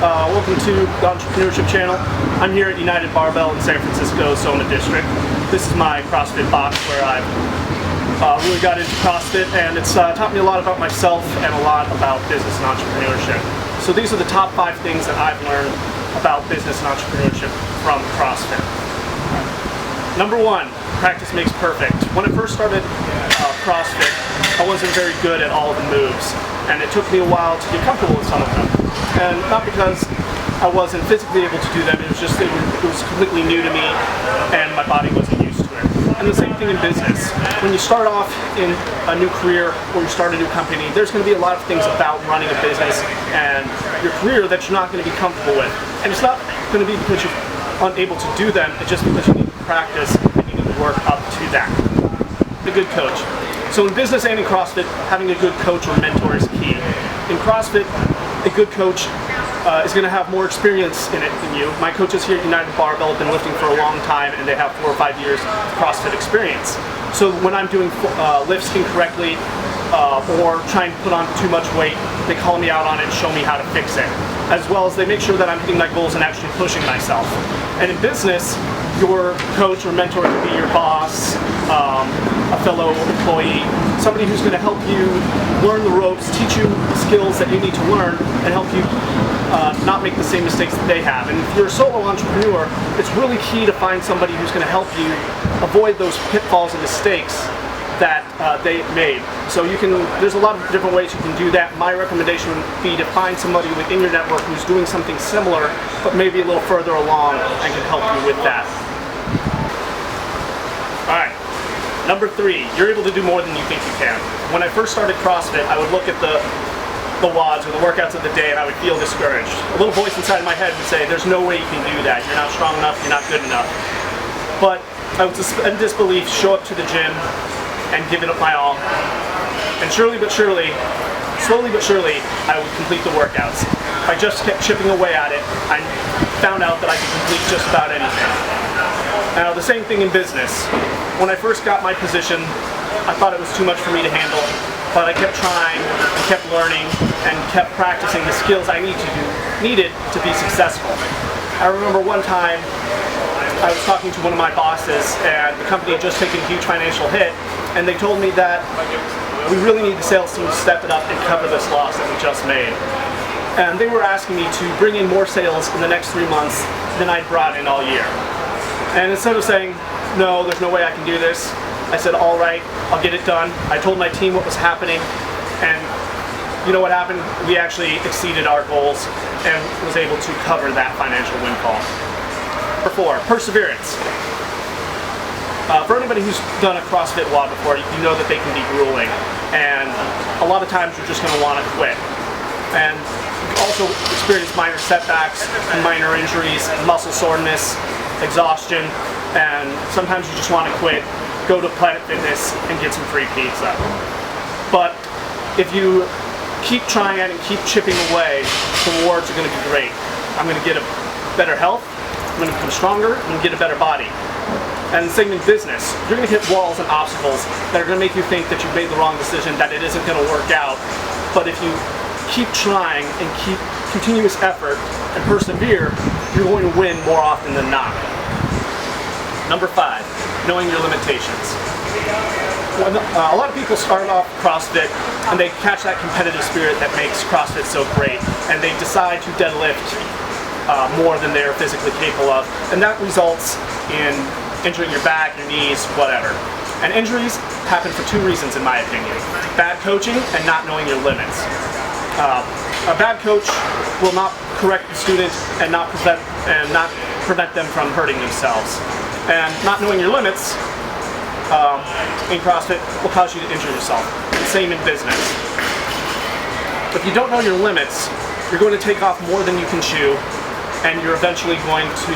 Welcome to the Entrepreneurship Channel. I'm here at United Barbell in San Francisco, Zona District. This is my CrossFit box where I've really got into CrossFit, and it's taught me a lot about myself and a lot about business and entrepreneurship. So these are the top 5 things that I've learned about business and entrepreneurship from CrossFit. Number 1, practice makes perfect. When I first started CrossFit, I wasn't very good at all of the moves, and it took me a while to get comfortable with some of them. And not because I wasn't physically able to do them, it was completely new to me, and my body wasn't used to it. And the same thing in business. When you start off in a new career or you start a new company, there's going to be a lot of things about running a business and your career that you're not going to be comfortable with. And it's not going to be because you're unable to do them, it's just because you need to practice and you need to work up to that. A good coach. So in business and in CrossFit, having a good coach or mentor is key. In CrossFit, a good coach is going to have more experience in it than you. My coaches here at United Barbell have been lifting for a long time, and they have 4 or 5 years of CrossFit experience. So when I'm doing lifts incorrectly or trying to put on too much weight, they call me out on it and show me how to fix it. As well as they make sure that I'm hitting my goals and actually pushing myself. And in business, your coach or mentor could be your boss, a fellow employee, somebody who's going to help you learn the ropes, teach you the skills that you need to learn, and help you not make the same mistakes that they have. And if you're a solo entrepreneur, it's really key to find somebody who's going to help you avoid those pitfalls and mistakes that they made. So there's a lot of different ways you can do that. My recommendation would be to find somebody within your network who's doing something similar, but maybe a little further along and can help you with that. Alright, number 3, you're able to do more than you think you can. When I first started CrossFit, I would look at the WODs or the workouts of the day and I would feel discouraged. A little voice inside my head would say, there's no way you can do that. You're not strong enough, you're not good enough. But I would in disbelief show up to the gym and give it up my all. And slowly but surely, I would complete the workouts. If I just kept chipping away at it, I found out that I could complete just about anything. Now, the same thing in business. When I first got my position, I thought it was too much for me to handle, but I kept trying, and kept learning, and kept practicing the skills I needed to be successful. I remember one time, I was talking to one of my bosses, and the company had just taken a huge financial hit, and they told me that we really need the sales team to step it up and cover this loss that we just made. And they were asking me to bring in more sales in the next 3 months than I'd brought in all year. And instead of saying, no, there's no way I can do this, I said, all right, I'll get it done. I told my team what was happening, and you know what happened? We actually exceeded our goals and was able to cover that financial windfall. Number 4, perseverance. For anybody who's done a CrossFit WOD before, you know that they can be grueling, and a lot of times you're just going to want to quit. And you also experience minor setbacks, minor injuries, muscle soreness, exhaustion, and sometimes you just want to quit, go to Planet Fitness and get some free pizza. But if you keep trying at it and keep chipping away, the rewards are going to be great. I'm going to get a better health, I'm going to become stronger, I'm going to get a better body. And the same in business. You're going to hit walls and obstacles that are going to make you think that you've made the wrong decision, that it isn't going to work out. But if you keep trying and keep continuous effort and persevere, you're going to win more often than not. Number 5, knowing your limitations. A lot of people start off CrossFit and they catch that competitive spirit that makes CrossFit so great, and they decide to deadlift more than they're physically capable of, and that results in injuring your back, your knees, whatever. And injuries happen for 2 reasons in my opinion. Bad coaching and not knowing your limits. A bad coach will not correct the student and not prevent them from hurting themselves. And not knowing your limits in CrossFit will cause you to injure yourself. The same in business. If you don't know your limits, you're going to take off more than you can chew, and you're eventually going to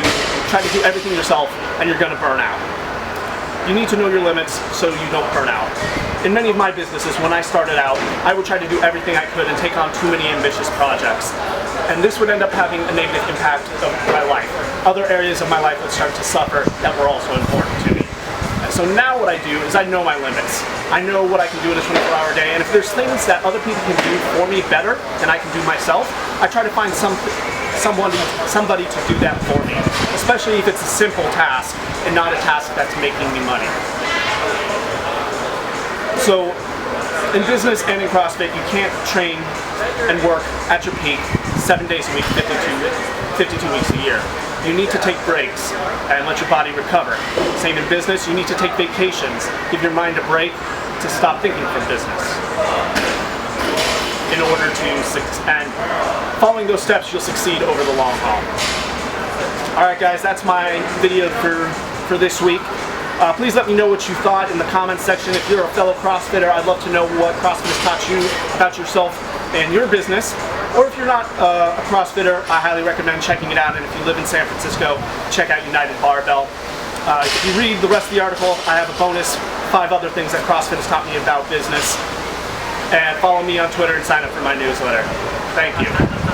try to do everything yourself, and you're going to burn out. You need to know your limits so you don't burn out. In many of my businesses, when I started out, I would try to do everything I could and take on too many ambitious projects. And this would end up having a negative impact of my life. Other areas of my life would start to suffer that were also important to me. So now what I do is I know my limits. I know what I can do in a 24-hour day, and if there's things that other people can do for me better than I can do myself, I try to find somebody to do that for me, especially if it's a simple task and not a task that's making me money. So in business and in CrossFit, you can't train and work at your peak 7 days a week, 52 weeks a year. You need to take breaks and let your body recover. Same in business, you need to take vacations. Give your mind a break to stop thinking for business. In order to succeed, and following those steps, you'll succeed over the long haul. Alright guys, that's my video for this week. Please let me know what you thought in the comments section. If you're a fellow CrossFitter, I'd love to know what CrossFit has taught you about yourself and your business. Or if you're not a CrossFitter, I highly recommend checking it out. And if you live in San Francisco, check out United Barbell. If you read the rest of the article, I have a bonus 5 other things that CrossFit has taught me about business. And follow me on Twitter and sign up for my newsletter. Thank you.